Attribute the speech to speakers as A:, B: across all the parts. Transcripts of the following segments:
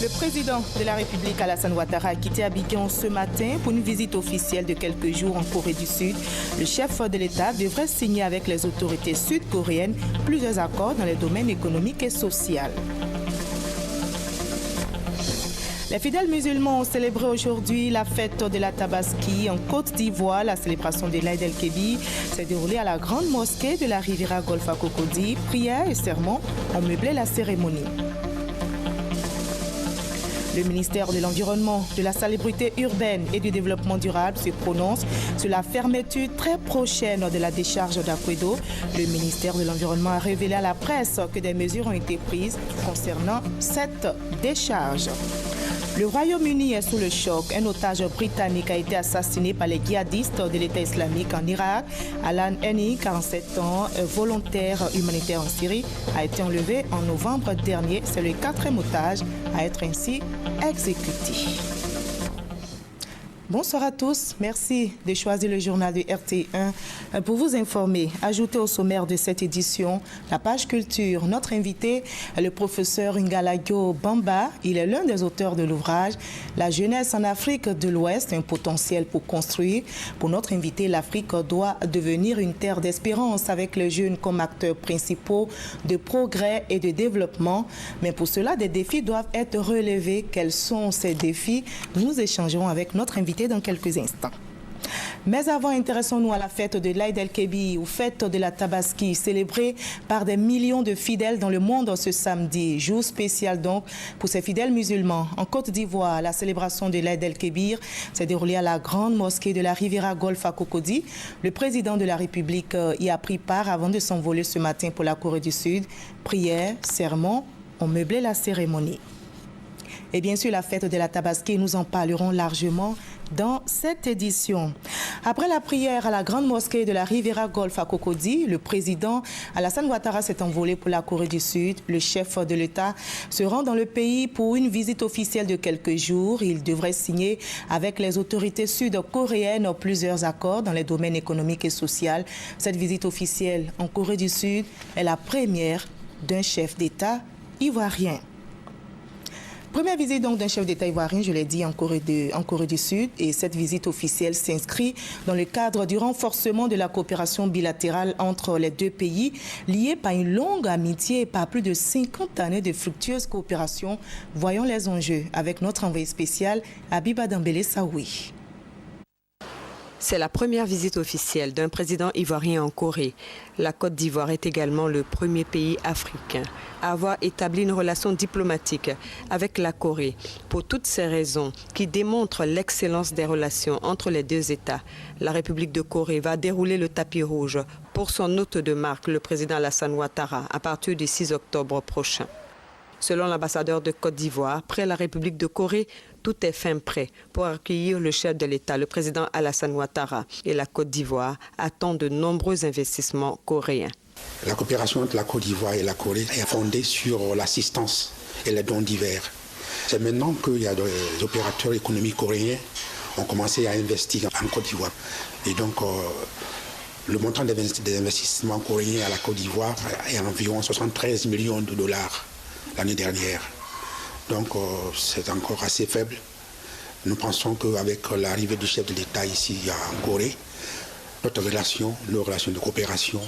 A: Le président de la République, Alassane Ouattara, a quitté Abidjan ce matin pour une visite officielle de quelques jours en Corée du Sud. Le chef de l'État devrait signer avec les autorités sud-coréennes plusieurs accords dans les domaines économiques et sociaux. Les fidèles musulmans ont célébré aujourd'hui la fête de la Tabaski en Côte d'Ivoire. La célébration de l'Aïd el-Kébir s'est déroulée à la grande mosquée de la Riviera Golf à Cocody. Prières et sermons ont meublé la cérémonie. Le ministère de l'Environnement, de la Salubrité urbaine et du Développement durable se prononce sur la fermeture très prochaine de la décharge d'Akwedo. Le ministère de l'Environnement a révélé à la presse que des mesures ont été prises concernant cette décharge. Le Royaume-Uni est sous le choc. Un otage britannique a été assassiné par les djihadistes de l'État islamique en Irak. Alan Henny, 47 ans, volontaire humanitaire en Syrie, a été enlevé en novembre dernier. C'est le 4e otage à être ainsi exécuté. Bonsoir à tous. Merci de choisir le journal de RT1 pour vous informer. Ajoutez au sommaire de cette édition la page culture. Notre invité est le professeur Ngalayo Bamba. Il est l'un des auteurs de l'ouvrage « La jeunesse en Afrique de l'Ouest, un potentiel pour construire ». Pour notre invité, l'Afrique doit devenir une terre d'espérance avec les jeunes comme acteurs principaux de progrès et de développement. Mais pour cela, des défis doivent être relevés. Quels sont ces défis? Nous échangerons avec notre invité dans quelques instants. Mais avant, intéressons-nous à la fête de l'Aïd el-Kébir ou fête de la Tabaski, célébrée par des millions de fidèles dans le monde ce samedi. Jour spécial donc pour ces fidèles musulmans. En Côte d'Ivoire, la célébration de l'Aïd el-Kébir s'est déroulée à la grande mosquée de la Riviera Golf à Cocody. Le président de la République y a pris part avant de s'envoler ce matin pour la Corée du Sud. Prières, sermons ont meublé la cérémonie. Et bien sûr, la fête de la Tabaski, nous en parlerons largement dans cette édition. Après la prière à la grande mosquée de la Riviera Golf à Cocody, le président Alassane Ouattara s'est envolé pour la Corée du Sud. Le chef de l'État se rend dans le pays pour une visite officielle de quelques jours. Il devrait signer avec les autorités sud-coréennes plusieurs accords dans les domaines économiques et sociaux. Cette visite officielle en Corée du Sud est la première d'un chef d'État ivoirien. Première visite donc d'un chef d'État ivoirien, je l'ai dit, en Corée du Sud. Et cette visite officielle s'inscrit dans le cadre du renforcement de la coopération bilatérale entre les deux pays, liée par une longue amitié et par plus de 50 années de fructueuse coopération. Voyons les enjeux avec notre envoyé spécial, Abiba Dambélé Saoui.
B: C'est la première visite officielle d'un président ivoirien en Corée. La Côte d'Ivoire est également le premier pays africain à avoir établi une relation diplomatique avec la Corée. Pour toutes ces raisons qui démontrent l'excellence des relations entre les deux États, la République de Corée va dérouler le tapis rouge pour son hôte de marque, le président Alassane Ouattara, à partir du 6 octobre prochain. Selon l'ambassadeur de Côte d'Ivoire, près la République de Corée, tout est fin prêt pour accueillir le chef de l'État, le président Alassane Ouattara. Et la Côte d'Ivoire attend de nombreux investissements coréens.
C: La coopération entre la Côte d'Ivoire et la Corée est fondée sur l'assistance et les dons divers. C'est maintenant qu'il y a des opérateurs économiques coréens qui ont commencé à investir en Côte d'Ivoire. Et donc, le montant des investissements coréens à la Côte d'Ivoire est environ 73 millions de dollars l'année dernière. Donc c'est encore assez faible. Nous pensons qu'avec l'arrivée du chef de l'État ici en Corée, nos relations de coopération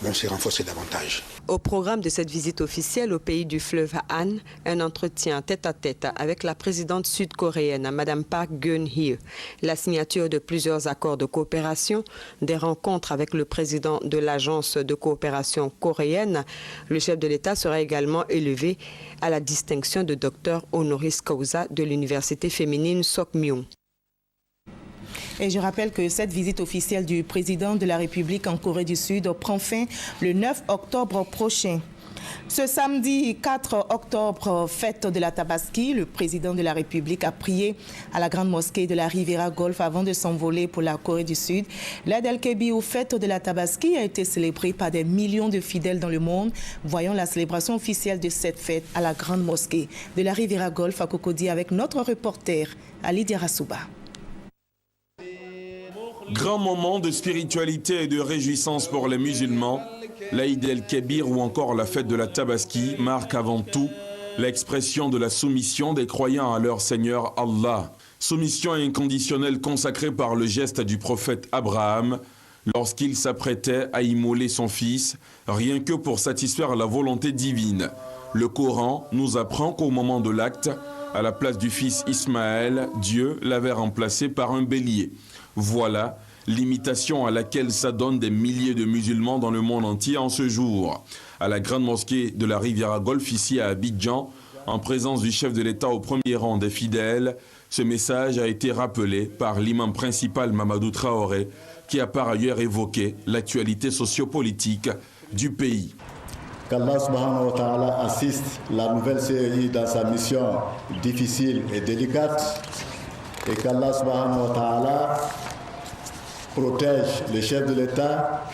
C: vont se renforcer davantage.
B: Au programme de cette visite officielle au pays du fleuve Han, un entretien tête-à-tête avec la présidente sud-coréenne, Mme Park Geun-hye, la signature de plusieurs accords de coopération, des rencontres avec le président de l'agence de coopération coréenne. Le chef de l'État sera également élevé à la distinction de docteur honoris causa de l'université féminine Sokmyung.
A: Et je rappelle que cette visite officielle du président de la République en Corée du Sud prend fin le 9 octobre prochain. Ce samedi 4 octobre, fête de la Tabaski, le président de la République a prié à la grande mosquée de la Riviera Golf avant de s'envoler pour la Corée du Sud. L'Aïd el-Kébir ou fête de la Tabaski a été célébrée par des millions de fidèles dans le monde. Voyons la célébration officielle de cette fête à la grande mosquée de la Riviera Golf à Cocody avec notre reporter Ali Diarasouba.
D: Grand moment de spiritualité et de réjouissance pour les musulmans, l'Aïd el-Kébir ou encore la fête de la Tabaski marque avant tout l'expression de la soumission des croyants à leur Seigneur Allah. Soumission inconditionnelle consacrée par le geste du prophète Abraham lorsqu'il s'apprêtait à immoler son fils, rien que pour satisfaire la volonté divine. Le Coran nous apprend qu'au moment de l'acte, à la place du fils Ismaël, Dieu l'avait remplacé par un bélier. Voilà l'imitation à laquelle s'adonnent des milliers de musulmans dans le monde entier en ce jour. À la grande mosquée de la Riviera Golf, ici à Abidjan, en présence du chef de l'État au premier rang des fidèles, ce message a été rappelé par l'imam principal Mamadou Traoré, qui a par ailleurs évoqué l'actualité sociopolitique du pays.
E: Qu'Allah subhanahu wa ta'ala assiste la nouvelle CEI dans sa mission difficile et délicate et qu'Allah subhanahu wa ta'ala protège le chef de l'État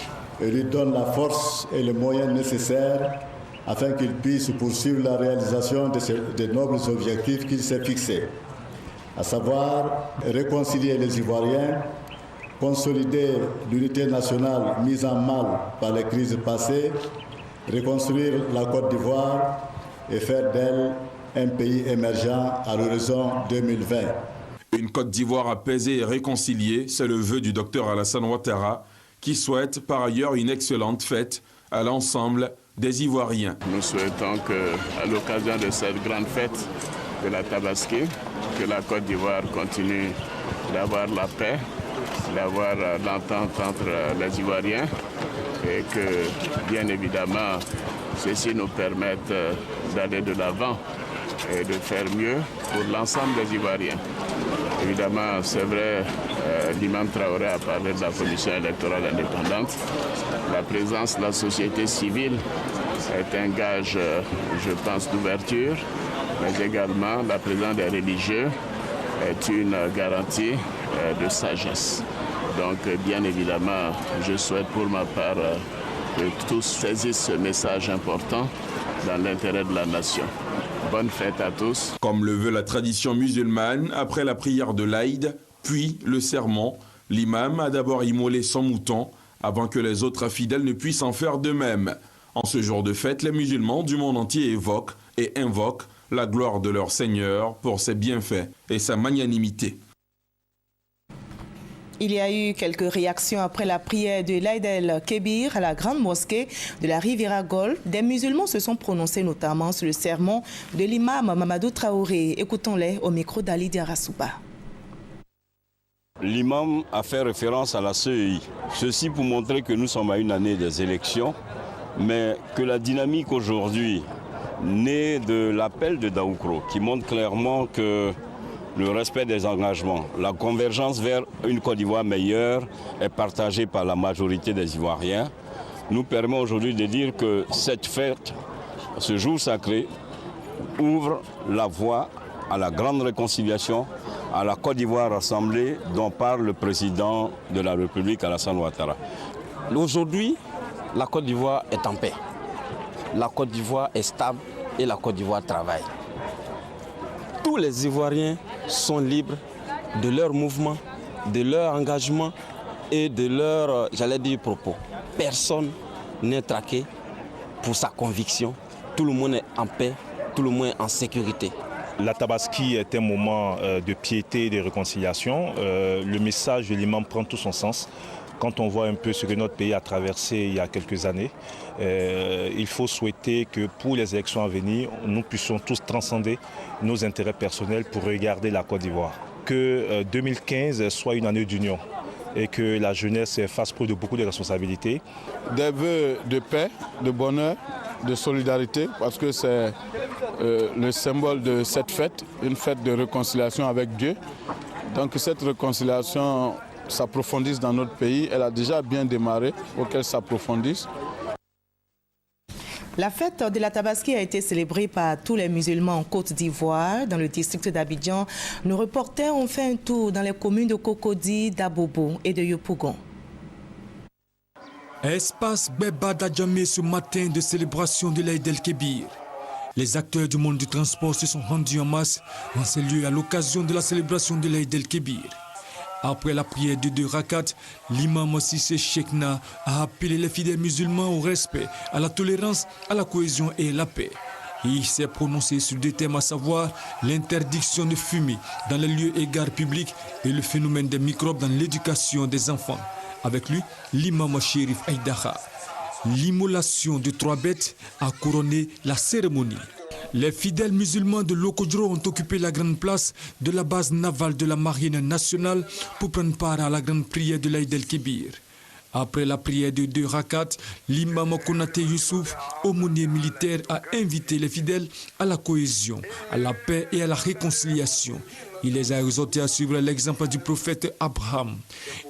E: et lui donne la force et les moyens nécessaires afin qu'il puisse poursuivre la réalisation des nobles objectifs qu'il s'est fixés, à savoir réconcilier les Ivoiriens, consolider l'unité nationale mise en mal par les crises passées, reconstruire la Côte d'Ivoire et faire d'elle un pays émergent à l'horizon 2020.
D: Une Côte d'Ivoire apaisée et réconciliée, c'est le vœu du docteur Alassane Ouattara, qui souhaite par ailleurs une excellente fête à l'ensemble des Ivoiriens.
F: Nous souhaitons qu'à l'occasion de cette grande fête de la Tabaski, que la Côte d'Ivoire continue d'avoir la paix, d'avoir l'entente entre les Ivoiriens et que, bien évidemment, ceci nous permette d'aller de l'avant et de faire mieux pour l'ensemble des Ivoiriens. Évidemment, c'est vrai, l'imam Traoré a parlé de la commission électorale indépendante. La présence de la société civile est un gage, je pense, d'ouverture, mais également la présence des religieux est une garantie de sagesse. Donc, bien évidemment, je souhaite pour ma part que tous saisissent ce message important dans l'intérêt de la nation. Bonne fête à tous.
D: Comme le veut la tradition musulmane, après la prière de l'Aïd, puis le sermon, l'imam a d'abord immolé son mouton avant que les autres fidèles ne puissent en faire de même. En ce jour de fête, les musulmans du monde entier évoquent et invoquent la gloire de leur Seigneur pour ses bienfaits et sa magnanimité.
A: Il y a eu quelques réactions après la prière de l'Aïd el-Kébir à la grande mosquée de la Riviera Golf. Des musulmans se sont prononcés notamment sur le sermon de l'imam Mamadou Traoré. Écoutons-les au micro d'Ali Diarasouba.
G: L'imam a fait référence à la CEI. Ceci pour montrer que nous sommes à une année des élections, mais que la dynamique aujourd'hui, née de l'appel de Daoukro, qui montre clairement que le respect des engagements, la convergence vers une Côte d'Ivoire meilleure est partagée par la majorité des Ivoiriens, nous permet aujourd'hui de dire que cette fête, ce jour sacré, ouvre la voie à la grande réconciliation, à la Côte d'Ivoire rassemblée dont parle le président de la République, Alassane Ouattara.
H: Aujourd'hui, la Côte d'Ivoire est en paix. La Côte d'Ivoire est stable et la Côte d'Ivoire travaille. Tous les Ivoiriens sont libres de leur mouvement, de leur engagement et de leur, propos. Personne n'est traqué pour sa conviction. Tout le monde est en paix, tout le monde est en sécurité.
I: La Tabaski est un moment de piété et de réconciliation. Le message de l'imam prend tout son sens. Quand on voit un peu ce que notre pays a traversé il y a quelques années, il faut souhaiter que pour les élections à venir, nous puissions tous transcender nos intérêts personnels pour regarder la Côte d'Ivoire. Que 2015 soit une année d'union et que la jeunesse fasse preuve de beaucoup de responsabilités.
J: Des vœux de paix, de bonheur, de solidarité, parce que c'est le symbole de cette fête, une fête de réconciliation avec Dieu. Donc cette réconciliation s'approfondisse dans notre pays. Elle a déjà bien démarré pour qu'elle s'approfondisse.
A: La fête de la Tabaski a été célébrée par tous les musulmans en Côte d'Ivoire, dans le district d'Abidjan. Nos reporters ont fait un tour dans les communes de Cocody, d'Abobo et de Yopougon.
K: Espace Beba d'Adjamé ce matin de célébration de l'Aïd el-Kébir. Les acteurs du monde du transport se sont rendus en masse en ce lieu à l'occasion de la célébration de l'Aïd el-Kébir. Après la prière de 2 rakats, l'imam Sissé Chekna a appelé les fidèles musulmans au respect, à la tolérance, à la cohésion et à la paix. Il s'est prononcé sur 2 thèmes, à savoir l'interdiction de fumer dans les lieux et gares publics et le phénomène des microbes dans l'éducation des enfants. Avec lui, l'imam Chérif Aïdaha. L'immolation de 3 bêtes a couronné la cérémonie. Les fidèles musulmans de Lokodro ont occupé la grande place de la base navale de la Marine nationale pour prendre part à la grande prière de l'Aïd el-Kébir. Après la prière de 2 rakats, l'imam Konaté Youssouf, aumônier militaire, a invité les fidèles à la cohésion, à la paix et à la réconciliation. Il les a exhortés à suivre l'exemple du prophète Abraham.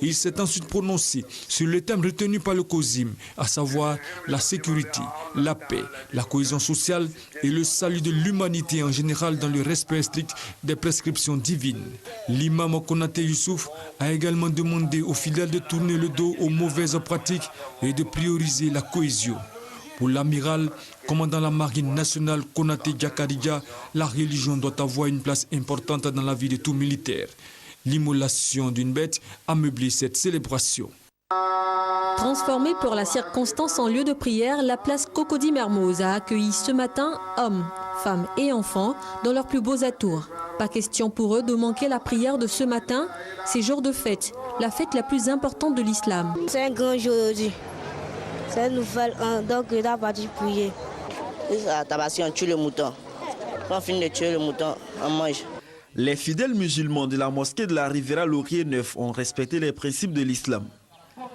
K: Il s'est ensuite prononcé sur le thème retenu par le COSIM, à savoir la sécurité, la paix, la cohésion sociale et le salut de l'humanité en général dans le respect strict des prescriptions divines. L'imam Konaté Youssouf a également demandé aux fidèles de tourner le dos aux mauvaises pratiques et de prioriser la cohésion. Pour l'amiral, commandant la marine nationale Konaté Diakaridja, la religion doit avoir une place importante dans la vie de tout militaire. L'immolation d'une bête a meublé cette célébration.
L: Transformée pour la circonstance en lieu de prière, la place Cocody Mermoz a accueilli ce matin hommes, femmes et enfants dans leurs plus beaux atours. Pas question pour eux de manquer la prière de ce matin, ces jours de fête, la fête la plus importante de l'islam.
M: C'est un grand jour aujourd'hui. C'est une nouvelle, donc il a parti prier. À Tabaski, on tue le mouton. Quand on finit de tuer le mouton, on mange.
N: Les fidèles musulmans de la mosquée de la Riviera Laurier 9 ont respecté les principes de l'islam.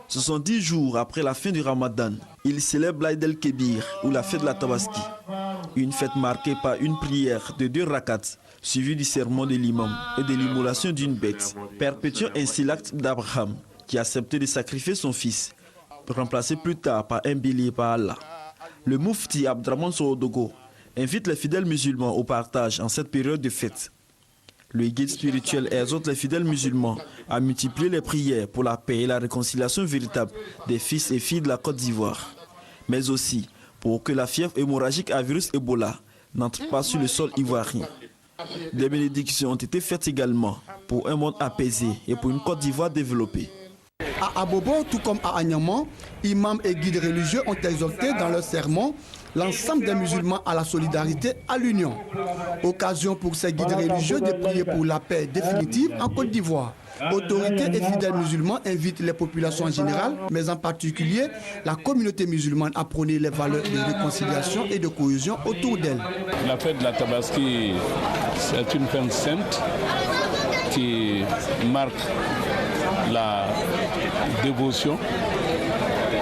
N: Ce sont 10 jours après la fin du Ramadan. Ils célèbrent l'Aïd el-Kébir ou la fête de la Tabaski. Une fête marquée par une prière de 2 rakats, suivie du sermon de l'imam et de l'immolation d'une bête, perpétuant ainsi l'acte d'Abraham qui a accepté de sacrifier son fils, remplacé plus tard par un bélier par Allah. Le Moufti Abdraman Sorodogo invite les fidèles musulmans au partage en cette période de fête. Le guide spirituel exhorte les fidèles musulmans à multiplier les prières pour la paix et la réconciliation véritable des fils et filles de la Côte d'Ivoire, mais aussi pour que la fièvre hémorragique à virus Ebola n'entre pas sur le sol ivoirien. Des bénédictions ont été faites également pour un monde apaisé et pour une Côte d'Ivoire développée.
O: À Abobo, tout comme à Agnaman, imams et guides religieux ont exhorté dans leurs sermons l'ensemble des musulmans à la solidarité, à l'union. Occasion pour ces guides religieux de prier pour la paix définitive en Côte d'Ivoire. Autorités et fidèles musulmans invitent les populations en général, mais en particulier la communauté musulmane à prôner les valeurs de réconciliation et de cohésion autour d'elle.
F: La fête de la Tabaski, c'est une fête sainte qui marque la dévotion,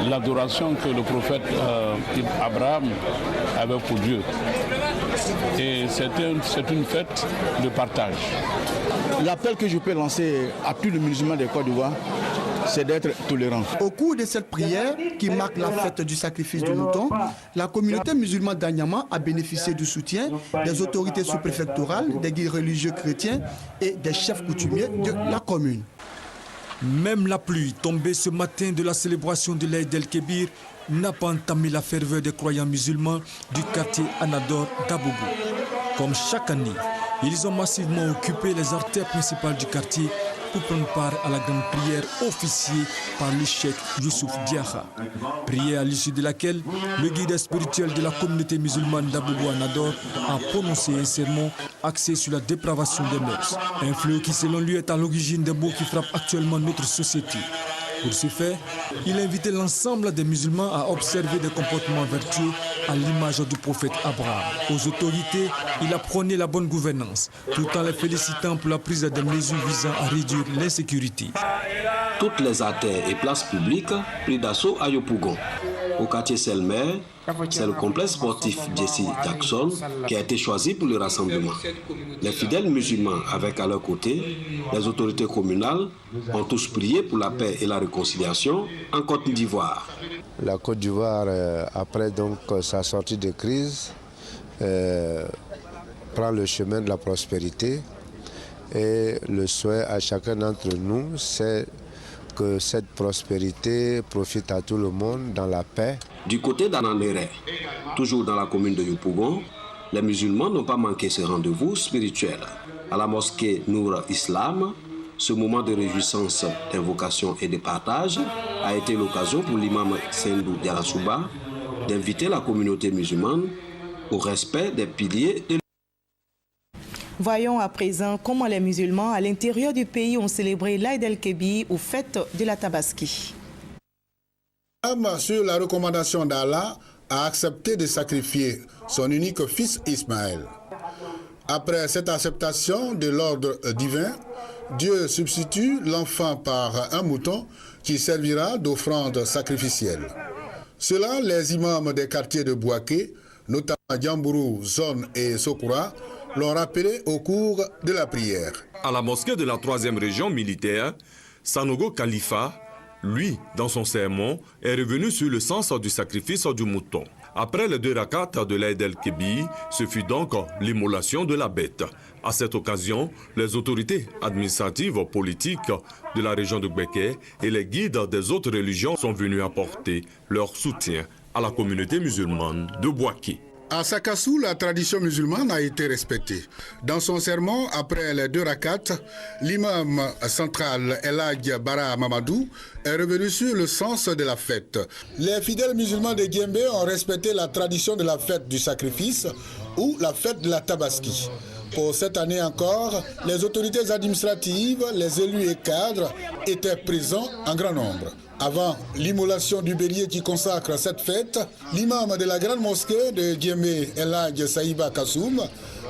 F: l'adoration que le prophète Abraham avait pour Dieu. Et c'est une fête de partage.
P: L'appel que je peux lancer à tous les musulmans de Côte d'Ivoire, c'est d'être tolérant.
O: Au cours de cette prière qui marque la fête du sacrifice du mouton, la communauté musulmane d'Agnaman a bénéficié du soutien des autorités sous-préfectorales, des guides religieux chrétiens et des chefs coutumiers de la commune.
K: Même la pluie tombée ce matin de la célébration de l'Aïd el-Kébir n'a pas entamé la ferveur des croyants musulmans du quartier Anador d'Abobo. Comme chaque année, ils ont massivement occupé les artères principales du quartier pour prendre part à la grande prière officiée par le cheikh Youssouf Diakha. Prière à l'issue de laquelle le guide spirituel de la communauté musulmane d'Abobo Anador a prononcé un sermon axé sur la dépravation des mœurs. Un fléau qui selon lui est à l'origine des maux qui frappent actuellement notre société. Pour ce faire, il a invité l'ensemble des musulmans à observer des comportements vertueux à l'image du prophète Abraham. Aux autorités, il a prôné la bonne gouvernance, tout en les félicitant pour la prise des mesures visant à réduire l'insécurité.
Q: Toutes les artères et places publiques pris d'assaut à Yopougon. Au quartier Selmer, c'est le complexe sportif Jesse Jackson qui a été choisi pour le rassemblement. Les fidèles musulmans avec à leur côté les autorités communales ont tous prié pour la paix et la réconciliation en Côte d'Ivoire.
R: La Côte d'Ivoire, après donc sa sortie de crise, prend le chemin de la prospérité et le souhait à chacun d'entre nous, c'est que cette prospérité profite à tout le monde dans la paix.
Q: Du côté d'Anandéré, toujours dans la commune de Yopougon, les musulmans n'ont pas manqué ce rendez-vous spirituel. À la mosquée Nour Islam, ce moment de réjouissance, d'invocation et de partage a été l'occasion pour l'imam Sendou Diarasouba d'inviter la communauté musulmane au respect des piliers de
A: Voyons à présent comment les musulmans à l'intérieur du pays ont célébré l'Aïd el-Kébir ou fête de la Tabaski.
S: Sur la recommandation d'Allah, a accepté de sacrifier son unique fils Ismaël. Après cette acceptation de l'ordre divin, Dieu substitue l'enfant par un mouton qui servira d'offrande sacrificielle. Cela, les imams des quartiers de Bouaké, notamment Diambourou, Zone et Sokoura, l'ont rappelé au cours de la prière.
T: À la mosquée de la 3e région militaire, Sanogo Khalifa, lui, dans son sermon, est revenu sur le sens du sacrifice du mouton. Après les 2 rakats de l'Aïd el-Kébir, ce fut donc l'immolation de la bête. À cette occasion, les autorités administratives, politiques de la région de Gbeke et les guides des autres religions sont venus apporter leur soutien à la communauté musulmane de Bouaké.
S: À Sakassou, la tradition musulmane a été respectée. Dans son sermon, après les 2 rakats, l'imam central El Hadj Bara Mamadou est revenu sur le sens de la fête. Les fidèles musulmans de Guembé ont respecté la tradition de la fête du sacrifice ou la fête de la Tabaski. Pour cette année encore, les autorités administratives, les élus et cadres étaient présents en grand nombre. Avant l'immolation du bélier qui consacre cette fête, l'imam de la grande mosquée de Guémé, El Hadj Saïba Kassoum,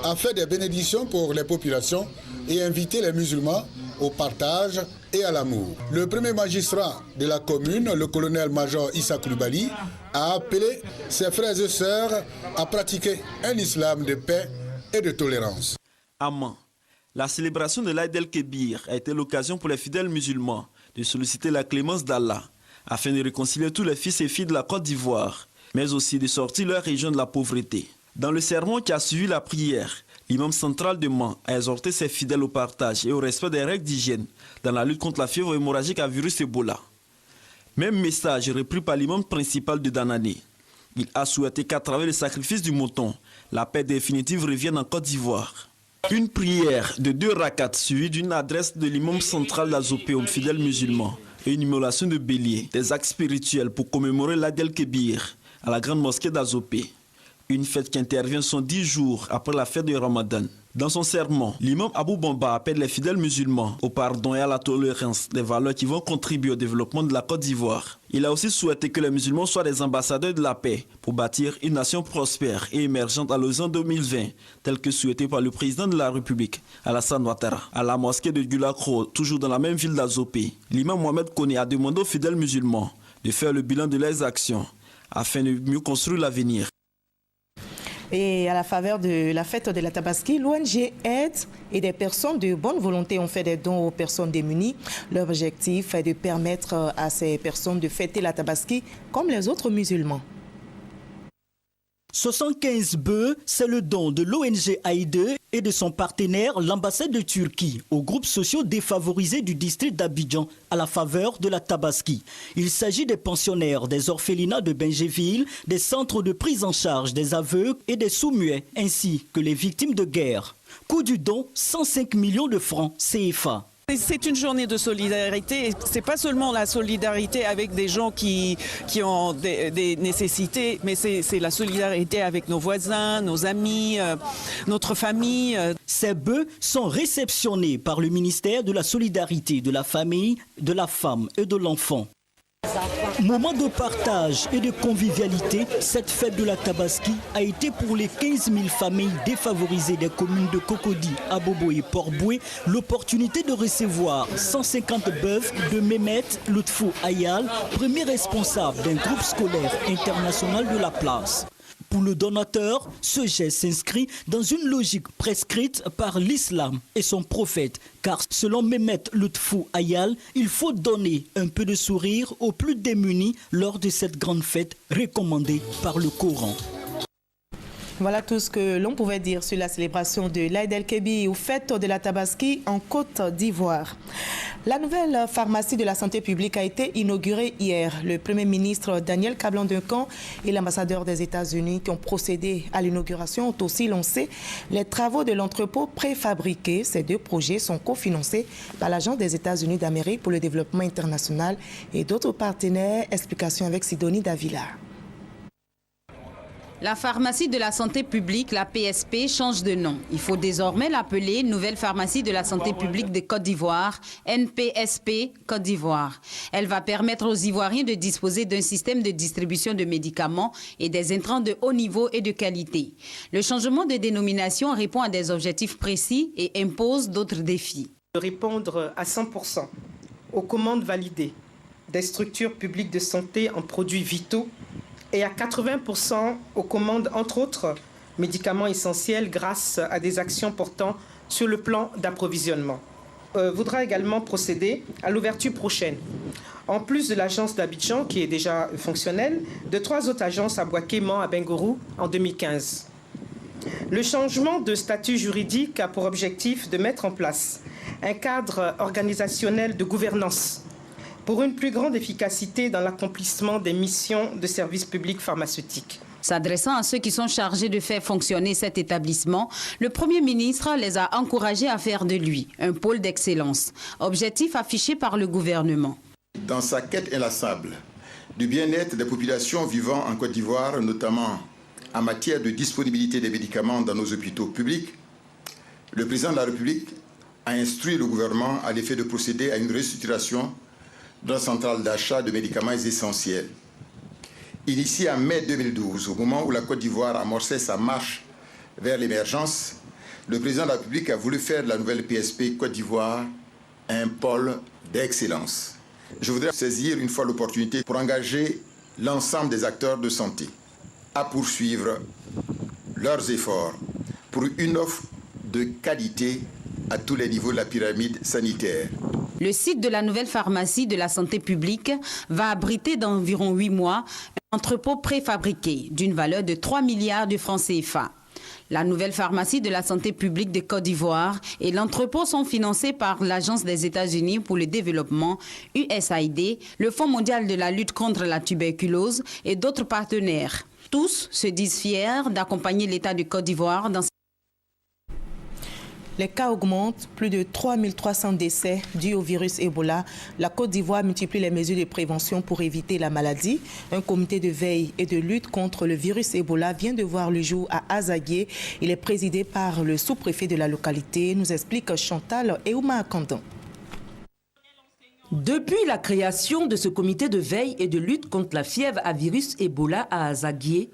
S: a fait des bénédictions pour les populations et invité les musulmans au partage et à l'amour. Le premier magistrat de la commune, le colonel-major Issa Koulibaly, a appelé ses frères et sœurs à pratiquer un islam de paix et de tolérance.
N: Amman, la célébration de l'Aïd el-Kébir a été l'occasion pour les fidèles musulmans de solliciter la clémence d'Allah afin de réconcilier tous les fils et filles de la Côte d'Ivoire, mais aussi de sortir leur région de la pauvreté. Dans le sermon qui a suivi la prière, l'imam central de Mans a exhorté ses fidèles au partage et au respect des règles d'hygiène dans la lutte contre la fièvre hémorragique à virus Ebola. Même message repris par l'imam principal de Danané. Il a souhaité qu'à travers le sacrifice du mouton, la paix définitive revienne en Côte d'Ivoire. Une prière de 2 rakats suivie d'une adresse de l'imam central d'Azopé aux fidèles musulmans et une immolation de bélier, des actes spirituels pour commémorer l'Aïd el-Kébir à la grande mosquée d'Azopé. Une fête qui intervient 110 jours après la fête de Ramadan. Dans son sermon, l'imam Abou Bamba appelle les fidèles musulmans au pardon et à la tolérance, des valeurs qui vont contribuer au développement de la Côte d'Ivoire. Il a aussi souhaité que les musulmans soient des ambassadeurs de la paix pour bâtir une nation prospère et émergente à l'horizon 2020, tel que souhaité par le président de la République, Alassane Ouattara. À la mosquée de Gulakro, toujours dans la même ville d'Azopé, l'imam Mohamed Koné a demandé aux fidèles musulmans de faire le bilan de leurs actions afin de mieux construire l'avenir.
A: Et à la faveur de la fête de la Tabaski, l'ONG Aide et des personnes de bonne volonté ont fait des dons aux personnes démunies. Leur objectif est de permettre à ces personnes de fêter la Tabaski comme les autres musulmans.
U: 75 bœufs, c'est le don de l'ONG Aïde et de son partenaire, l'ambassade de Turquie, aux groupes sociaux défavorisés du district d'Abidjan à la faveur de la Tabaski. Il s'agit des pensionnaires, des orphelinats de Bengéville, des centres de prise en charge des aveugles et des sourds-muets, ainsi que les victimes de guerre. Coût du don, 105 millions de francs CFA.
V: C'est une journée de solidarité. C'est pas seulement la solidarité avec des gens qui ont des nécessités, mais c'est la solidarité avec nos voisins, nos amis, notre famille.
U: Ces bœufs sont réceptionnés par le ministère de la Solidarité, de la Famille, de la Femme et de l'Enfant. Moment de partage et de convivialité, cette fête de la Tabaski a été pour les 15 000 familles défavorisées des communes de Cocody, Abobo et Port-Boué l'opportunité de recevoir 150 bœufs de Mehmet Lutfou Ayal, premier responsable d'un groupe scolaire international de la place. Pour le donateur, ce geste s'inscrit dans une logique prescrite par l'islam et son prophète, car selon Mehmet Lutfou Ayal, il faut donner un peu de sourire aux plus démunis lors de cette grande fête recommandée par le Coran.
A: Voilà tout ce que l'on pouvait dire sur la célébration de l'Aïd el-Kébir ou fête de la Tabaski en Côte d'Ivoire. La nouvelle pharmacie de la santé publique a été inaugurée hier. Le Premier ministre Daniel Kablan-Duncan et l'ambassadeur des États-Unis qui ont procédé à l'inauguration ont aussi lancé les travaux de l'entrepôt préfabriqué. Ces 2 projets sont cofinancés par l'Agence des États-Unis d'Amérique pour le développement international et d'autres partenaires. Explication avec Sidonie Davila.
B: La pharmacie de la santé publique, la PSP, change de nom. Il faut désormais l'appeler Nouvelle pharmacie de la santé publique de Côte d'Ivoire, NPSP Côte d'Ivoire. Elle va permettre aux Ivoiriens de disposer d'un système de distribution de médicaments et des intrants de haut niveau et de qualité. Le changement de dénomination répond à des objectifs précis et impose d'autres défis.
C: De répondre à 100% aux commandes validées des structures publiques de santé en produits vitaux et à 80% aux commandes, entre autres, médicaments essentiels grâce à des actions portant sur le plan d'approvisionnement. Voudra également procéder à l'ouverture prochaine, en plus de l'agence d'Abidjan qui est déjà fonctionnelle, de 3 autres agences à Bouaké, Mans, à Bengourou en 2015. Le changement de statut juridique a pour objectif de mettre en place un cadre organisationnel de gouvernance pour une plus grande efficacité dans l'accomplissement des missions de service public pharmaceutique.
B: S'adressant à ceux qui sont chargés de faire fonctionner cet établissement, le Premier ministre les a encouragés à faire de lui un pôle d'excellence, objectif affiché par le gouvernement.
W: Dans sa quête inlassable du bien-être des populations vivant en Côte d'Ivoire, notamment en matière de disponibilité des médicaments dans nos hôpitaux publics, le président de la République a instruit le gouvernement à l'effet de procéder à une restructuration de la centrale d'achat de médicaments essentiels. Initié en mai 2012, au moment où la Côte d'Ivoire amorçait sa marche vers l'émergence, le président de la République a voulu faire de la nouvelle PSP Côte d'Ivoire un pôle d'excellence. Je voudrais saisir une fois l'opportunité pour engager l'ensemble des acteurs de santé à poursuivre leurs efforts pour une offre de qualité à tous les niveaux de la pyramide sanitaire.
B: Le site de la nouvelle pharmacie de la santé publique va abriter dans environ 8 mois un entrepôt préfabriqué d'une valeur de 3 milliards de francs CFA. La nouvelle pharmacie de la santé publique de Côte d'Ivoire et l'entrepôt sont financés par l'Agence des États-Unis pour le développement, USAID, le Fonds mondial de la lutte contre la tuberculose et d'autres partenaires. Tous se disent fiers d'accompagner l'État de Côte d'Ivoire dans
A: Les cas augmentent, plus de 3300 décès dus au virus Ebola. La Côte d'Ivoire multiplie les mesures de prévention pour éviter la maladie. Un comité de veille et de lutte contre le virus Ebola vient de voir le jour à Azaguié. Il est présidé par le sous-préfet de la localité, nous explique Chantal Eouma Akandan.
X: Depuis la création de ce comité de veille et de lutte contre la fièvre à virus Ebola à Azaguié,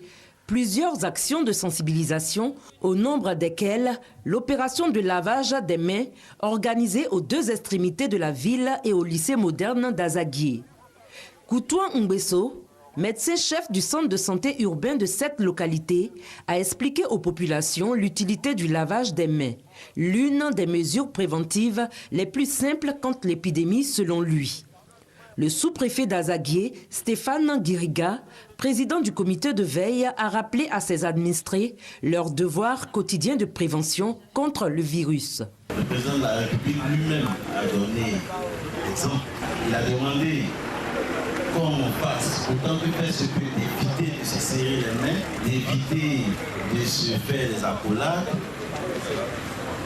X: plusieurs actions de sensibilisation, au nombre desquelles l'opération de lavage des mains organisée aux 2 extrémités de la ville et au lycée moderne d'Azaguié. Koutouan Umbesso, médecin-chef du centre de santé urbain de cette localité, a expliqué aux populations l'utilité du lavage des mains, l'une des mesures préventives les plus simples contre l'épidémie selon lui. Le sous-préfet d'Azaguié, Stéphane Guiriga, président du comité de veille, a rappelé à ses administrés leur devoir quotidien de prévention contre le virus.
Y: Le président de la République lui-même a donné l'exemple. Il a demandé qu'on fasse autant que faire ce que d'éviter de se serrer les mains, d'éviter de se faire des accolades,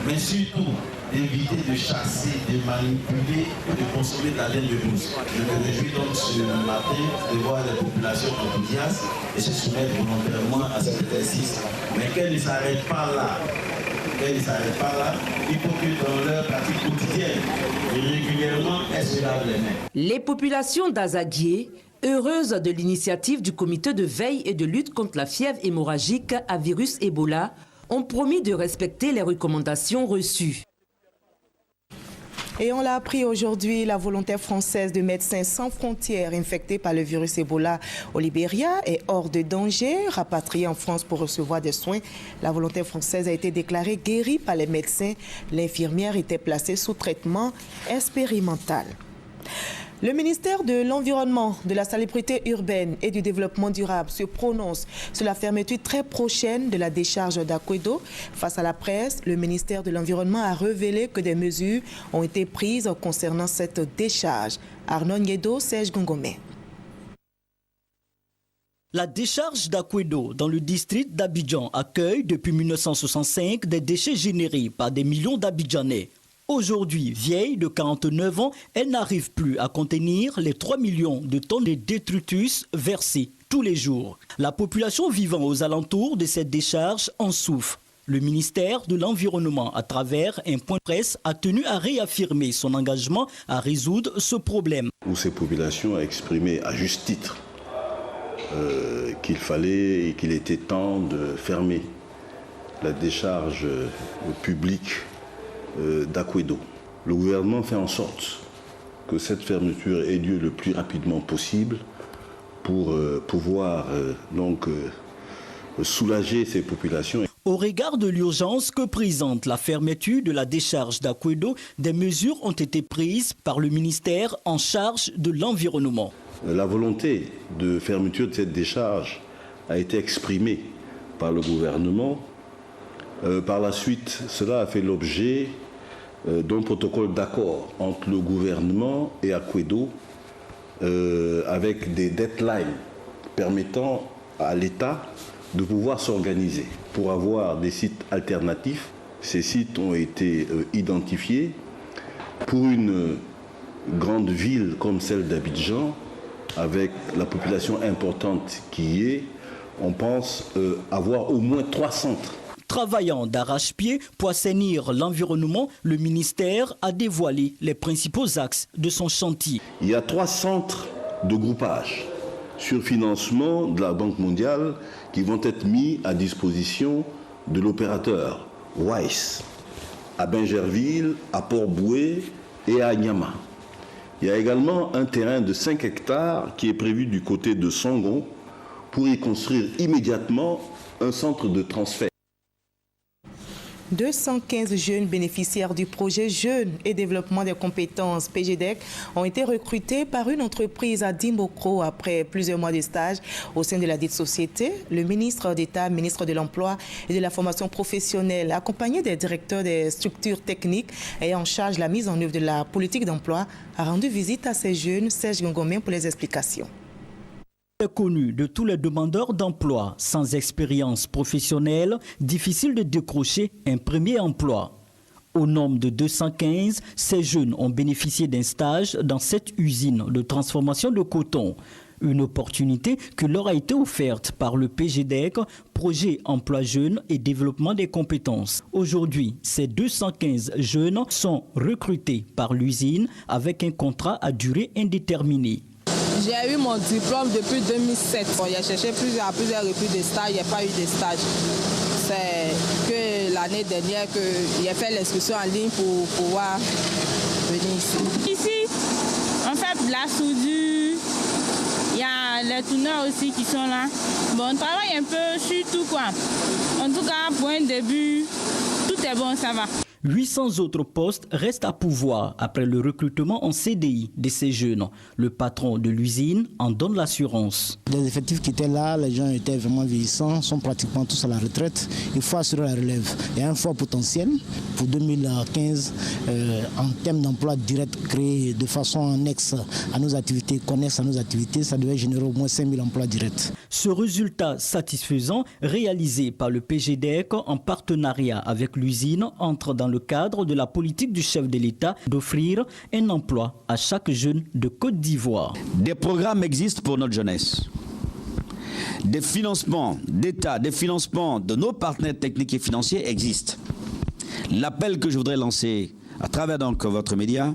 Y: mais surtout d'éviter de chasser, de manipuler et de consommer de la laine de douce. Je me réjouis donc ce matin de voir les populations enthousiastes et se soumettre volontairement à cet exercice. Mais qu'elles ne s'arrêtent pas là. Il faut que dans leur pratique quotidienne, régulièrement, elles se lavent les mains.
X: Les populations d'Azaguié, heureuses de l'initiative du comité de veille et de lutte contre la fièvre hémorragique à virus Ebola, ont promis de respecter les recommandations reçues.
A: Et on l'a appris aujourd'hui, la volontaire française de Médecins sans frontières infectée par le virus Ebola au Libéria est hors de danger. Rapatriée en France pour recevoir des soins, la volontaire française a été déclarée guérie par les médecins. L'infirmière était placée sous traitement expérimental. Le ministère de l'Environnement, de la Salubrité urbaine et du Développement durable se prononce sur la fermeture très prochaine de la décharge d'Akwedo. Face à la presse, le ministère de l'Environnement a révélé que des mesures ont été prises concernant cette décharge. Arnaud Niedo, Serge Gongomé.
U: La décharge d'Akwedo dans le district d'Abidjan accueille depuis 1965 des déchets générés par des millions d'Abidjanais. Aujourd'hui, vieille de 49 ans, elle n'arrive plus à contenir les 3 millions de tonnes de détritus versés tous les jours. La population vivant aux alentours de cette décharge en souffre. Le ministère de l'Environnement, à travers un point de presse, a tenu à réaffirmer son engagement à résoudre ce problème.
D: Où ces populations ont exprimé à juste titre qu'il fallait et qu'il était temps de fermer la décharge publique d'Akwedo. Le gouvernement fait en sorte que cette fermeture ait lieu le plus rapidement possible pour pouvoir soulager ces populations.
U: Au regard de l'urgence que présente la fermeture de la décharge d'Akwedo, des mesures ont été prises par le ministère en charge de l'environnement.
D: La volonté de fermeture de cette décharge a été exprimée par le gouvernement. Par la suite, cela a fait l'objet d'un protocole d'accord entre le gouvernement et Akwedo avec des deadlines permettant à l'État de pouvoir s'organiser pour avoir des sites alternatifs. Ces sites ont été identifiés. Pour une grande ville comme celle d'Abidjan, avec la population importante qui y est, on pense avoir au moins 3 centres.
U: Travaillant d'arrache-pied pour assainir l'environnement, le ministère a dévoilé les principaux axes de son chantier.
D: Il y a 3 centres de groupage sur financement de la Banque mondiale qui vont être mis à disposition de l'opérateur WISE à Bingerville, à Port-Boué et à Nyama. Il y a également un terrain de 5 hectares qui est prévu du côté de Songon pour y construire immédiatement un centre de transfert.
A: 215 jeunes bénéficiaires du projet Jeunes et Développement des compétences PGDEC ont été recrutés par une entreprise à Dimbokro après plusieurs mois de stage au sein de la dite société. Le ministre d'État, ministre de l'Emploi et de la formation professionnelle, accompagné des directeurs des structures techniques ayant en charge la mise en œuvre de la politique d'emploi, a rendu visite à ces jeunes. Serge Gongomien pour les explications.
U: Connu de tous les demandeurs d'emploi sans expérience professionnelle, difficile de décrocher un premier emploi. Au nombre de 215, ces jeunes ont bénéficié d'un stage dans cette usine de transformation de coton. Une opportunité qui leur a été offerte par le PGDEC, Projet Emploi Jeunes et Développement des compétences. Aujourd'hui, ces 215 jeunes sont recrutés par l'usine avec un contrat à durée indéterminée.
E: J'ai eu mon diplôme depuis 2007. J'ai cherché à plusieurs reprises de stage, il n'y a pas eu de stage. C'est que l'année dernière que j'ai fait l'inscription en ligne pour pouvoir venir ici.
G: Ici, on fait de la soudure, il y a les tourneurs aussi qui sont là. Bon, on travaille un peu sur tout quoi. En tout cas, pour un début, tout est bon, ça va.
U: 800 autres postes restent à pourvoir après le recrutement en CDI de ces jeunes. Le patron de l'usine en donne l'assurance.
H: Les effectifs qui étaient là, les gens étaient vraiment vieillissants, sont pratiquement tous à la retraite. Il faut assurer la relève. Il y a un fort potentiel pour 2015 en termes d'emploi direct créés de façon annexe à nos activités, connexes à nos activités. Ça devait générer au moins 5000 emplois directs.
U: Ce résultat satisfaisant, réalisé par le PGDEC en partenariat avec l'usine, entre dans le cadre de la politique du chef de l'État d'offrir un emploi à chaque jeune de Côte d'Ivoire.
I: Des programmes existent pour notre jeunesse. Des financements d'État, des financements de nos partenaires techniques et financiers existent. L'appel que je voudrais lancer à travers donc votre média,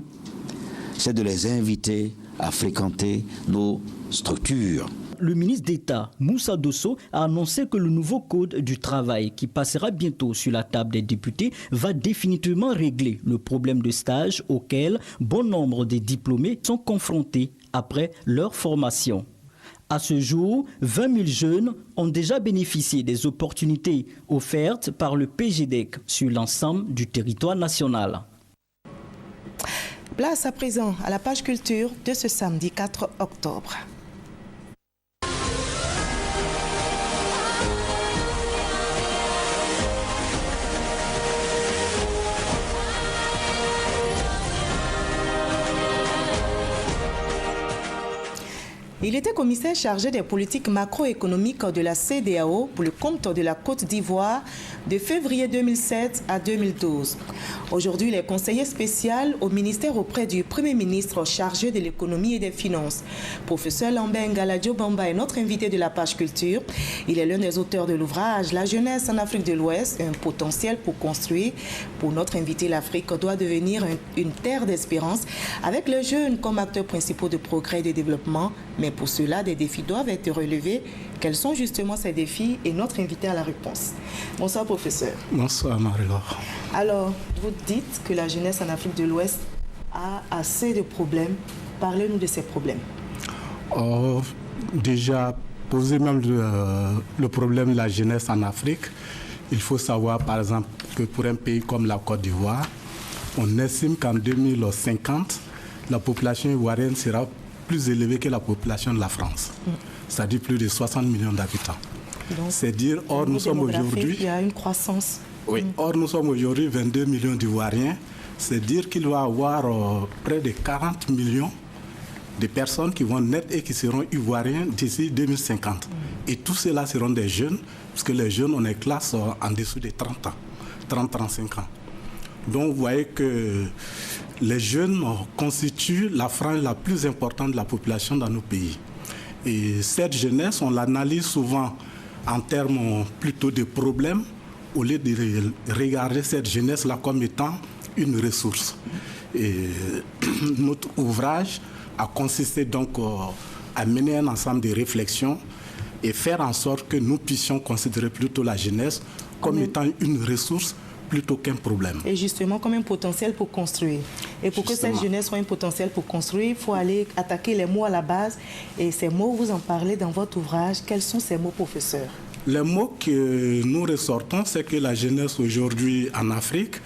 I: c'est de les inviter à fréquenter nos structures.
U: Le ministre d'État, Moussa Dosso, a annoncé que le nouveau code du travail qui passera bientôt sur la table des députés va définitivement régler le problème de stage auquel bon nombre de diplômés sont confrontés après leur formation. À ce jour, 20 000 jeunes ont déjà bénéficié des opportunités offertes par le PGDEC sur l'ensemble du territoire national.
A: Place à présent à la page culture de ce samedi 4 octobre. Il était commissaire chargé des politiques macroéconomiques de la CEDEAO pour le compte de la Côte d'Ivoire de février 2007 à 2012. Aujourd'hui, il est conseiller spécial au ministère auprès du Premier ministre chargé de l'économie et des finances. Professeur Lambert Ngaladio Bamba est notre invité de la page culture. Il est l'un des auteurs de l'ouvrage « La jeunesse en Afrique de l'Ouest, un potentiel pour construire ». Pour notre invité, l'Afrique doit devenir une terre d'espérance avec les jeunes comme acteurs principaux de progrès et de développement. Mais pour cela, des défis doivent être relevés. Quels sont justement ces défis? Et notre invité a la réponse. Bonsoir, professeur.
F: Bonsoir, Marie-Laure.
A: Alors, vous dites que la jeunesse en Afrique de l'Ouest a assez de problèmes. Parlez-nous de ces problèmes.
F: Déjà, poser même le problème de la jeunesse en Afrique, il faut savoir, par exemple, que pour un pays comme la Côte d'Ivoire, on estime qu'en 2050, la population ivoirienne sera plus élevée que la population de la France. C'est-à-dire plus de 60 millions d'habitants. C'est dire, or nous sommes aujourd'hui...
A: Il y a une croissance.
F: Oui, or nous sommes aujourd'hui 22 millions d'Ivoiriens. C'est dire qu'il va y avoir près de 40 millions de personnes qui vont naître et qui seront ivoiriens d'ici 2050. Et tous ceux-là seront des jeunes, parce que les jeunes, on est classe en dessous de 30 ans, 30-35 ans. Donc vous voyez que les jeunes constituent la frange la plus importante de la population dans nos pays. Et cette jeunesse, on l'analyse souvent en termes plutôt de problèmes, au lieu de regarder cette jeunesse-là comme étant une ressource. Et notre ouvrage a consisté donc à mener un ensemble de réflexions et faire en sorte que nous puissions considérer plutôt la jeunesse comme étant une ressource plutôt qu'un problème.
A: Et justement, comme un potentiel pour construire. Et pour que cette jeunesse soit un potentiel pour construire, il faut aller attaquer les mots à la base. Et ces mots, vous en parlez dans votre ouvrage. Quels sont ces mots, professeur?
F: Les mots que nous ressortons, c'est que la jeunesse aujourd'hui en Afrique,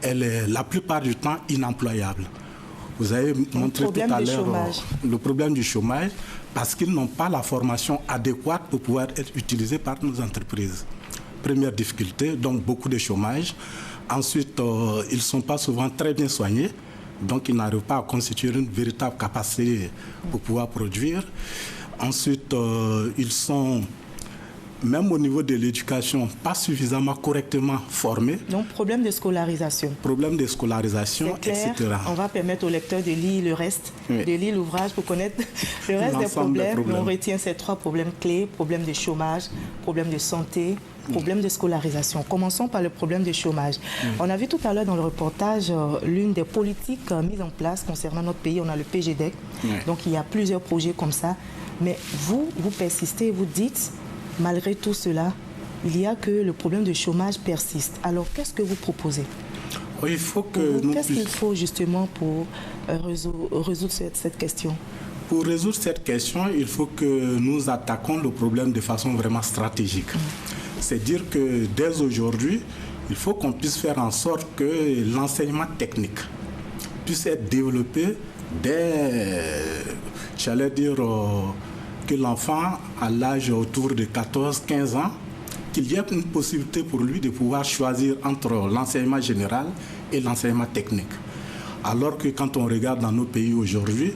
F: elle est la plupart du temps inemployable. Vous avez montré tout à l'heure le problème du chômage, parce qu'ils n'ont pas la formation adéquate pour pouvoir être utilisés par nos entreprises. Première difficulté, donc beaucoup de chômage. Ensuite, ils ne sont pas souvent très bien soignés, donc ils n'arrivent pas à constituer une véritable capacité pour pouvoir produire. Ensuite, ils sont, même au niveau de l'éducation, pas suffisamment correctement formés.
A: Donc, problème de scolarisation.
F: Problème de scolarisation,
A: clair, etc. On va permettre au lecteur de lire le reste, de lire l'ouvrage pour connaître le reste des problèmes. Mais on retient ces 3 problèmes clés, problème de chômage, problème de santé, problème de scolarisation. Commençons par le problème de chômage. On a vu tout à l'heure dans le reportage l'une des politiques mises en place concernant notre pays. On a le PGDEC. Donc, il y a plusieurs projets comme ça. Mais vous persistez, vous dites, malgré tout cela, il y a que le problème de chômage persiste. Alors, qu'est-ce que vous proposez?
F: Il faut que
A: qu'est-ce qu'il faut justement pour résoudre cette question?
F: Pour résoudre cette question, il faut que nous attaquions le problème de façon vraiment stratégique. C'est dire que dès aujourd'hui, il faut qu'on puisse faire en sorte que l'enseignement technique puisse être développé dès, j'allais dire, que l'enfant, à l'âge autour de 14-15 ans, qu'il y ait une possibilité pour lui de pouvoir choisir entre l'enseignement général et l'enseignement technique. Alors que quand on regarde dans nos pays aujourd'hui,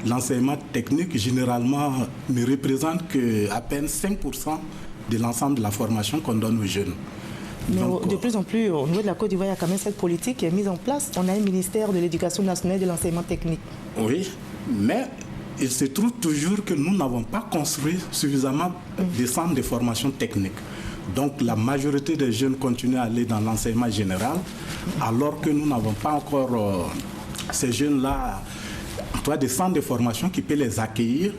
F: l'enseignement technique, généralement, ne représente qu'à peine 5% de l'ensemble de la formation qu'on donne aux jeunes.
A: Mais de plus en plus, au niveau de la Côte d'Ivoire, il y a quand même cette politique qui est mise en place. On a un ministère de l'Éducation nationale et de l'enseignement technique.
F: Oui, mais il se trouve toujours que nous n'avons pas construit suffisamment de centres de formation technique. Donc la majorité des jeunes continuent à aller dans l'enseignement général, alors que nous n'avons pas encore ces jeunes-là, des centres de formation qui peuvent les accueillir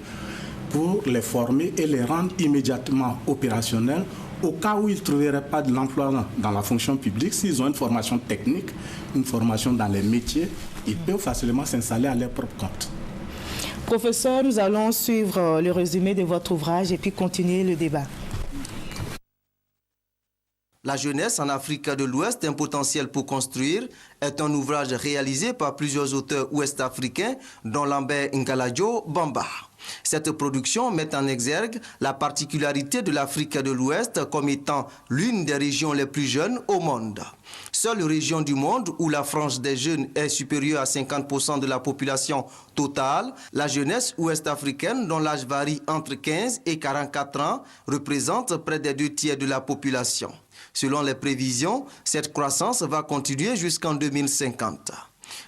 F: pour les former et les rendre immédiatement opérationnels au cas où ils ne trouveraient pas de l'emploi dans la fonction publique. S'ils ont une formation technique, une formation dans les métiers, ils peuvent facilement s'installer à leur propre compte.
A: Professeur, nous allons suivre le résumé de votre ouvrage et puis continuer le débat.
J: La jeunesse en Afrique de l'Ouest, un potentiel pour construire, est un ouvrage réalisé par plusieurs auteurs ouest-africains, dont Lambert Ngalajo Bamba. Cette production met en exergue la particularité de l'Afrique de l'Ouest comme étant l'une des régions les plus jeunes au monde. Seule région du monde où la frange des jeunes est supérieure à 50% de la population totale, la jeunesse ouest-africaine, dont l'âge varie entre 15 et 44 ans, représente près des 2 tiers de la population. Selon les prévisions, cette croissance va continuer jusqu'en 2050.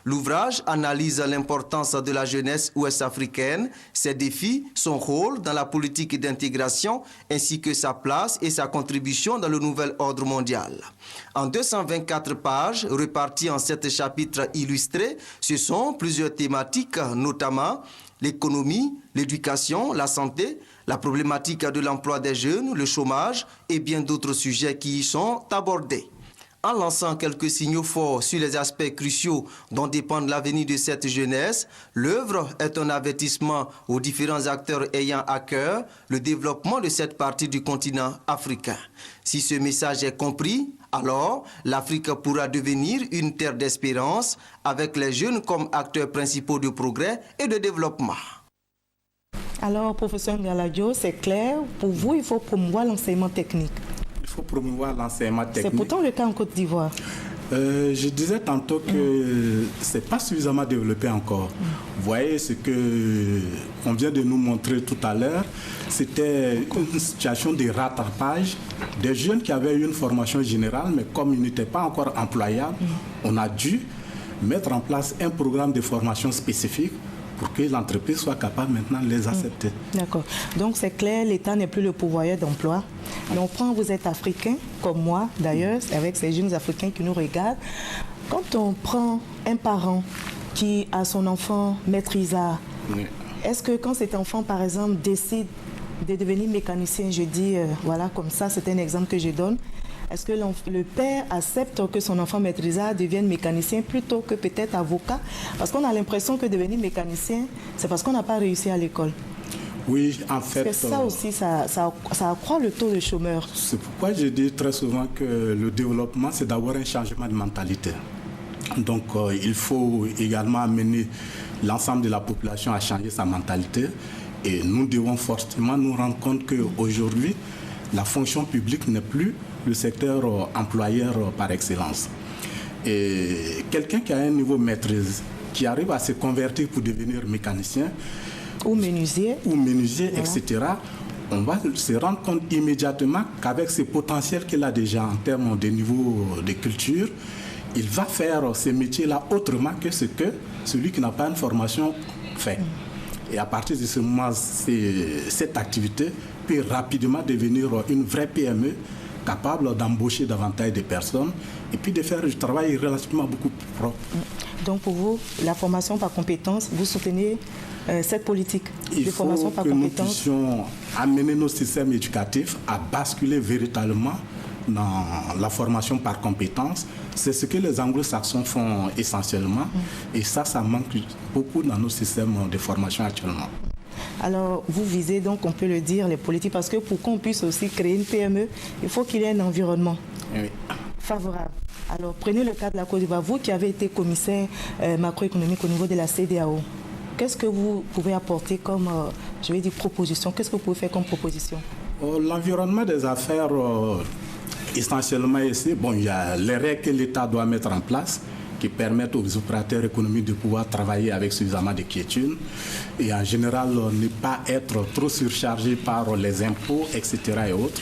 J: L'ouvrage analyse l'importance de la jeunesse ouest-africaine, ses défis, son rôle dans la politique d'intégration, ainsi que sa place et sa contribution dans le nouvel ordre mondial. En 224 pages, réparties en 7 chapitres illustrés, ce sont plusieurs thématiques, notamment l'économie, l'éducation, la santé, la problématique de l'emploi des jeunes, le chômage et bien d'autres sujets qui y sont abordés. En lançant quelques signaux forts sur les aspects cruciaux dont dépend l'avenir de cette jeunesse, l'œuvre est un avertissement aux différents acteurs ayant à cœur le développement de cette partie du continent africain. Si ce message est compris, alors l'Afrique pourra devenir une terre d'espérance avec les jeunes comme acteurs principaux de progrès et de développement.
A: Alors, professeur Ngalajo, c'est clair, pour vous, il faut promouvoir l'enseignement technique.
F: Il faut promouvoir l'enseignement technique.
A: C'est pourtant le cas en Côte d'Ivoire.
F: Je disais tantôt que ce n'est pas suffisamment développé encore. Vous voyez ce qu'on vient de nous montrer tout à l'heure, c'était une situation de rattrapage des jeunes qui avaient une formation générale, mais comme ils n'étaient pas encore employables, on a dû mettre en place un programme de formation spécifique pour que l'entreprise soit capable maintenant de les accepter.
A: D'accord. Donc c'est clair, l'État n'est plus le pourvoyeur d'emploi. Mais on prend, vous êtes africain, comme moi d'ailleurs, avec ces jeunes africains qui nous regardent. Quand on prend un parent qui a son enfant maîtrise art, est-ce que quand cet enfant, par exemple, décide de devenir mécanicien, je dis, voilà, comme ça, c'est un exemple que je donne, est-ce que le père accepte que son enfant maîtrisard devienne mécanicien plutôt que peut-être avocat? Parce qu'on a l'impression que devenir mécanicien, c'est parce qu'on n'a pas réussi à l'école.
F: Oui, en fait...
A: Parce que ça aussi, ça accroît le taux de chômeurs.
F: C'est pourquoi je dis très souvent que le développement, c'est d'abord un changement de mentalité. Donc, il faut également amener l'ensemble de la population à changer sa mentalité. Et nous devons forcément nous rendre compte qu'aujourd'hui, la fonction publique n'est plus le secteur employeur par excellence. Et quelqu'un qui a un niveau maîtrise, qui arrive à se convertir pour devenir mécanicien,
A: ou menuisier,
F: voilà, etc., on va se rendre compte immédiatement qu'avec ce potentiel qu'il a déjà en termes de niveau de culture, il va faire ce métier-là autrement que ce que celui qui n'a pas une formation fait. Et à partir de ce moment, cette activité peut rapidement devenir une vraie PME capable d'embaucher davantage de personnes et puis de faire du travail relativement beaucoup plus propre.
A: Donc pour vous, la formation par compétence, vous soutenez cette politique de formation par compétence? Il faut que nous
F: puissions amener nos systèmes éducatifs à basculer véritablement dans la formation par compétence. C'est ce que les anglo-saxons font essentiellement et ça manque beaucoup dans nos systèmes de formation actuellement.
A: Alors, vous visez donc, on peut le dire, les politiques, parce que pour qu'on puisse aussi créer une PME, il faut qu'il y ait un environnement favorable. Alors, prenez le cas de la Côte d'Ivoire. Vous qui avez été commissaire macroéconomique au niveau de la CEDEAO, qu'est-ce que vous pouvez apporter comme, je vais dire, proposition? Qu'est-ce que vous pouvez faire comme proposition?
F: L'environnement des affaires, essentiellement ici, il y a les règles que l'État doit mettre en place qui permettent aux opérateurs économiques de pouvoir travailler avec suffisamment de quiétude et en général ne pas être trop surchargés par les impôts, etc. et autres.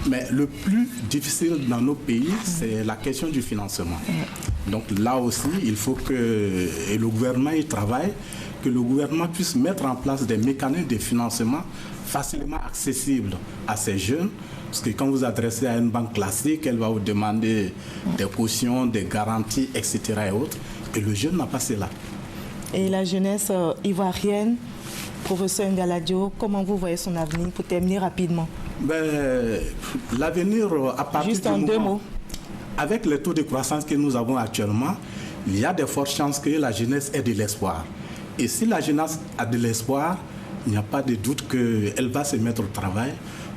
F: Mais le plus difficile dans nos pays, c'est la question du financement. Donc là aussi, il faut que le gouvernement y travaille, que le gouvernement puisse mettre en place des mécanismes de financement facilement accessibles à ces jeunes. Parce que quand vous adressez à une banque classique, elle va vous demander des cautions, des garanties, etc. et autres. Et le jeune n'a pas cela.
A: Et la jeunesse ivoirienne, professeur Ngalajo, comment vous voyez son avenir pour terminer rapidement?
F: L'avenir, à partir
A: juste en deux mots.
F: Avec les taux de croissance que nous avons actuellement, il y a de fortes chances que la jeunesse ait de l'espoir. Et si la jeunesse a de l'espoir, il n'y a pas de doute qu'elle va se mettre au travail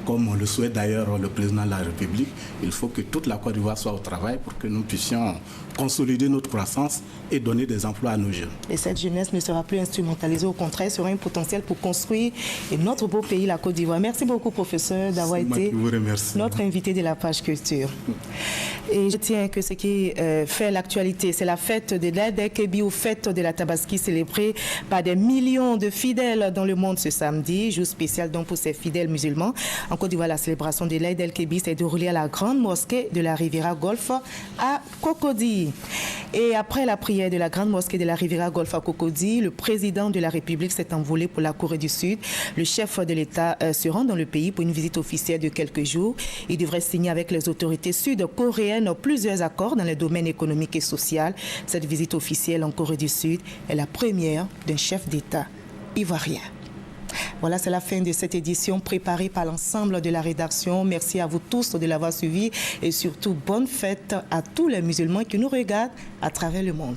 F: comme le souhaite d'ailleurs le président de la République. Il faut que toute la Côte d'Ivoire soit au travail pour que nous puissions consolider notre croissance et donner des emplois à nos jeunes.
A: Et cette jeunesse ne sera plus instrumentalisée, au contraire, sera un potentiel pour construire notre beau pays, la Côte d'Ivoire. Merci beaucoup, professeur, d'avoir été notre invité de la page culture. Et je tiens que ce qui fait l'actualité, c'est la fête de l'Aïd el-Kébi, ou fête de la Tabaski, célébrée par des millions de fidèles dans le monde ce samedi, jour spécial donc pour ces fidèles musulmans. En Côte d'Ivoire, la célébration de l'Aïd el-Kébi s'est déroulée à la grande mosquée de la Riviera Golf à Cocody. Et après la prière de la grande mosquée de la Riviera Golf à Cocody, le président de la République s'est envolé pour la Corée du Sud. Le chef de l'État se rend dans le pays pour une visite officielle de quelques jours. Il devrait signer avec les autorités sud-coréennes plusieurs accords dans les domaines économiques et social. Cette visite officielle en Corée du Sud est la première d'un chef d'État ivoirien. Voilà, c'est la fin de cette édition préparée par l'ensemble de la rédaction. Merci à vous tous de l'avoir suivi et surtout bonne fête à tous les musulmans qui nous regardent à travers le monde.